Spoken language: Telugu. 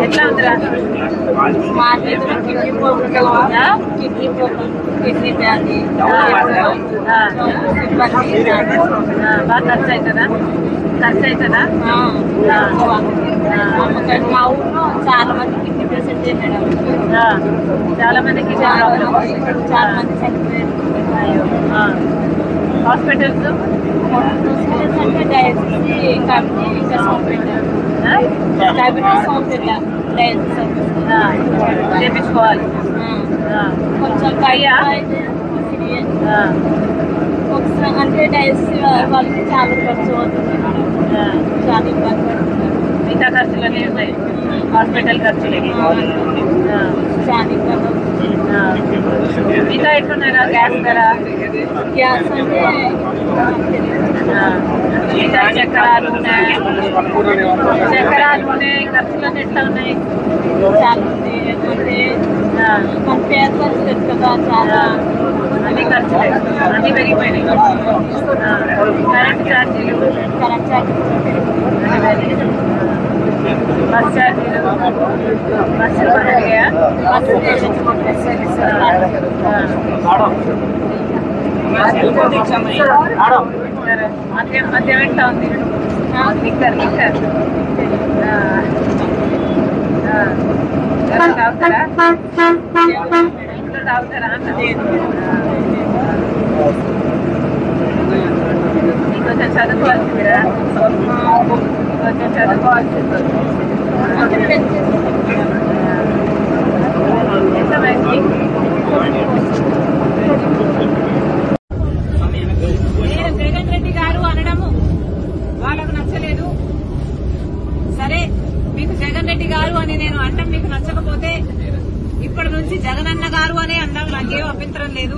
ఎట్లా ఉందిరా? మా కిడ్నీ ప్రాబ్లం, కిడ్నీ వ్యాధి బాగా ఖర్చు అవుతుందా? మా ఊళ్ళో చాలా మంది కిడ్నీ పేషెంట్ మేడం. చాలా మంది కిడ్నీ ప్రాబ్లం, చాలా మంది చనిపోయారు. హాస్పిటల్స్ అంటే డయాలసిస్ కమిటీ ఇంకా సోంపేట డయాలసిస్ చేయించుకోవాలి. కొంచెం ఒకసారి అంటే డయాలసిస్ వాళ్ళకి చాలా ఖర్చు అవుతుంది, చాలా ఇబ్బంది పడుతున్నారు. మిగతా ఖర్చులన్నీ ఉన్నాయి, హాస్పిటల్ ఖర్చులు చాలా ఇబ్బంది అవుతుంది. మిగతా ఎట్లున్నారా? గ్యాస్ ధర, గ్యాస్ అంటే మిగతా చక్రాలు ఉన్నాయి, ఖర్చులన్నీ ఎట్లా ఉన్నాయి? చాలా ఉంది. అంటే మన పేదలకు తెలుసు కదా, చాలా అన్ని ఖర్చులే, అన్ని పెరిగిపోయినాయి. కరెంట్ ఛార్జీలు, బస్ ఛార్జీలు, బస్సులు పెరిగాయా? మద్యం ఎట్లా ఉంది? లిక్కర్ తాగుతారా? ఇంట్లో తాగుతారా? ఇంకొంచెం చదువుకోవాల్సిందిరా, ఇంకొంచెం చదువుకోవాల్సింది. ఎంతమంది జగన్ రెడ్డి గారు అనడము వాళ్ళకు నచ్చలేదు. సరే, మీకు జగన్ రెడ్డి గారు అని నేను అంటాం మీకు నచ్చకపోతే ఇప్పటి నుంచి జగనన్న గారు అనే అందాం, నాకేం అభ్యంతరం లేదు.